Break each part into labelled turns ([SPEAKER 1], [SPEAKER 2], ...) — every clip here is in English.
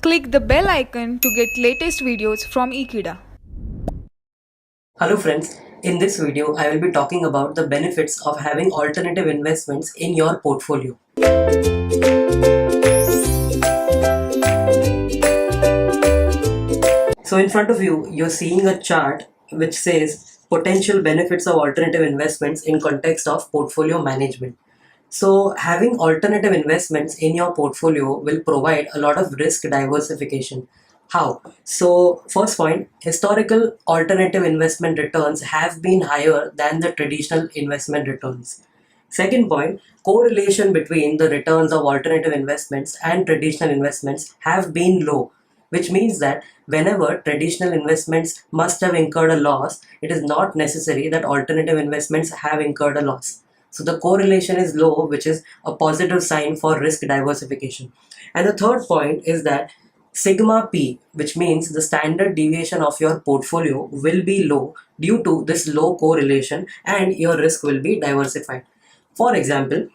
[SPEAKER 1] Click the bell icon to get latest videos from Ekeeda.
[SPEAKER 2] Hello friends, in this video I will be talking about the benefits of having alternative investments in your portfolio. So in front of you, you're seeing a chart which says potential benefits of alternative investments in context of portfolio management. So having alternative investments in your portfolio will provide a lot of risk diversification. How? So first point, historical alternative investment returns have been higher than the traditional investment returns. Second point, correlation between the returns of alternative investments and traditional investments have been low, which means that whenever traditional investments must have incurred a loss, it is not necessary that alternative investments have incurred a loss. So the correlation is low, which is a positive sign for risk diversification. And the third point is that sigma p, which means the standard deviation of your portfolio, will be low due to this low correlation and your risk will be diversified. For example,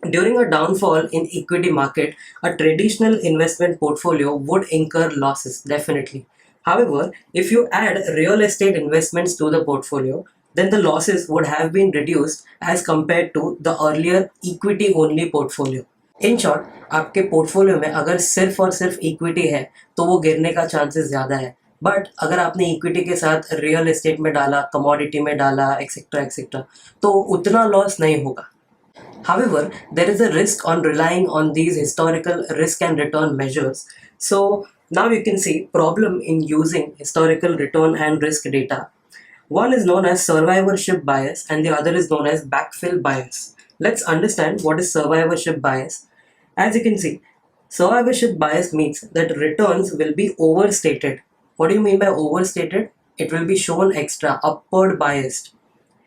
[SPEAKER 2] during a downfall in equity market, a traditional investment portfolio would incur losses, definitely. However, if you add real estate investments to the portfolio, then the losses would have been reduced as compared to the earlier equity only portfolio. In short, आपके portfolio में अगर सिर्फ और सिर्फ equity है तो वो गिरने का चांसेस ज़्यादा है. बट अगर आपने इक्विटी के साथ रियल एस्टेट में डाला, कमोडिटी में डाला, एक्सेट्रा एक्सेट्रा, तो उतना लॉस नहीं होगा. However, there is a risk on relying on these historical risk and return measures. So now you can see problem in using historical return and risk data. One is known as survivorship bias and the other is known as backfill bias. Let's understand what is survivorship bias. As you can see, survivorship bias means that returns will be overstated. What do you mean by overstated? It will be shown extra, upward biased,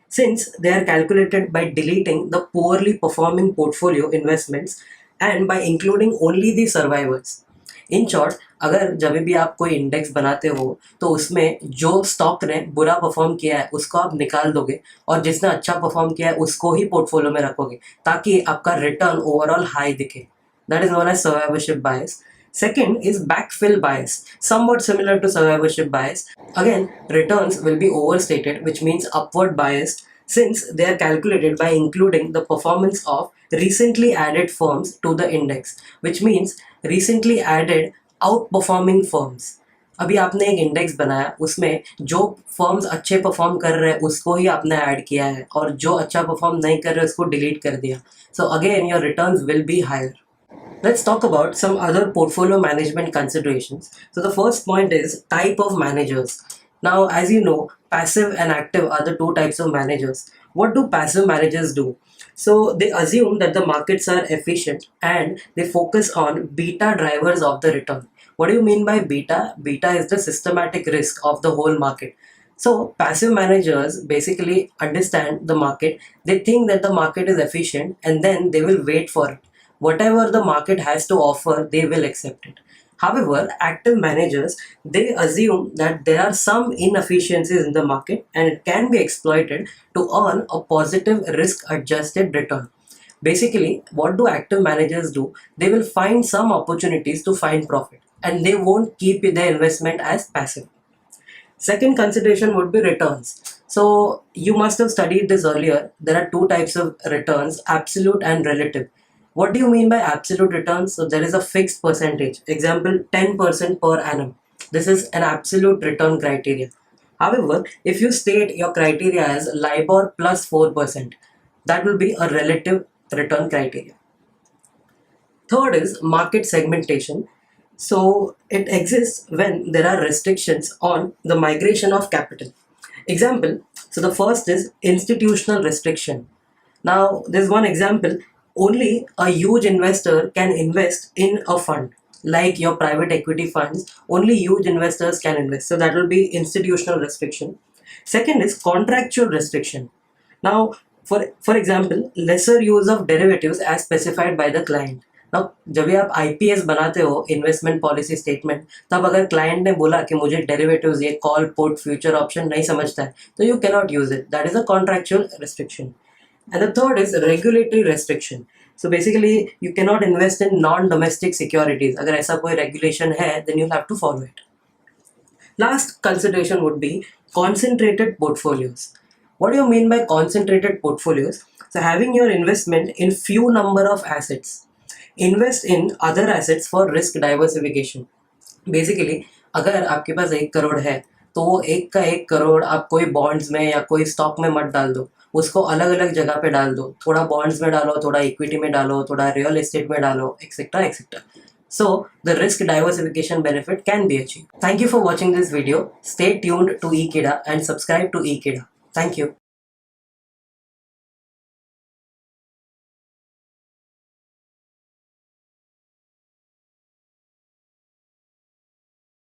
[SPEAKER 2] since they are calculated by deleting the poorly performing portfolio investments and by including only the survivors. In short, अगर जब भी आप कोई index बनाते हो तो उसमें जो स्टॉक ने बुरा परफॉर्म किया है उसको आप निकाल दोगे और जिसने अच्छा परफॉर्म किया है उसको ही पोर्टफोलियो में रखोगे ताकि आपका रिटर्न ओवरऑल हाई दिखे. That is known as survivorship bias. Second is backfill bias, somewhat similar to survivorship bias. Again, returns will be overstated, which means upward biased, since they are calculated by including the performance of recently added firms to the index, which means recently added outperforming firms. अभी आपने एक index बनाया, उसमें जो firms अच्छे perform कर रहे हैं उसको ही आपने ऐड किया है और जो अच्छा परफॉर्म नहीं कर रहे उसको डिलीट कर दिया. So again your returns will be higher. Let's talk about some other portfolio management considerations. So the first point is type of managers. Now, as you know, passive and active are the two types of managers. What do passive managers do? So they assume that the markets are efficient and they focus on beta drivers of the return. What do you mean by beta? Beta is the systematic risk of the whole market. So passive managers basically understand the market. They think that the market is efficient and then they will wait for it. Whatever the market has to offer, they will accept it. However, active managers, they assume that there are some inefficiencies in the market and it can be exploited to earn a positive risk-adjusted return. Basically, what do active managers do? They will find some opportunities to find profit and they won't keep their investment as passive. Second consideration would be returns. So you must have studied this earlier. There are two types of returns, absolute and relative. What do you mean by absolute returns? So there is a fixed percentage. Example, 10% per annum. This is an absolute return criteria. However, if you state your criteria as LIBOR plus 4%, that will be a relative return criteria. Third is market segmentation. So it exists when there are restrictions on the migration of capital. Example, so the first is institutional restriction. Now, there's one example. Only a huge investor can invest in a fund like your private equity funds. Only huge investors can invest. So that will be institutional restriction. Second is contractual restriction. Now, for example, lesser use of derivatives as specified by the client. Now, जब भी आप IPS बनाते हो investment policy statement, तब अगर client ने बोला कि मुझे डेरिवेटिव्स ये कॉल पुट फ्यूचर ऑप्शन नहीं समझता है तो you cannot use it. That is a contractual restriction. And the third is regulatory restriction. So basically, you cannot invest in non-domestic securities. अगर ऐसा कोई regulation है, then you'll have to follow it. Last consideration would be concentrated portfolios. What do you mean by concentrated portfolios? So having your investment in few number of assets. Invest in other assets for risk diversification. Basically, अगर आपके पास 1 करोड़ है तो वो 1 का 1 करोड़ आप कोई bonds में या कोई स्टॉक में मत डाल दो, उसको अलग अलग जगह पे डाल दो. थोड़ा बॉन्ड्स में डालो, थोड़ा इक्विटी में डालो, थोड़ा रियल एस्टेट में डालो, etcetera etcetera. So the risk diversification benefit can be achieved. Thank you for watching this video. Stay tuned to Ekeeda and subscribe to Ekeeda. Thank you.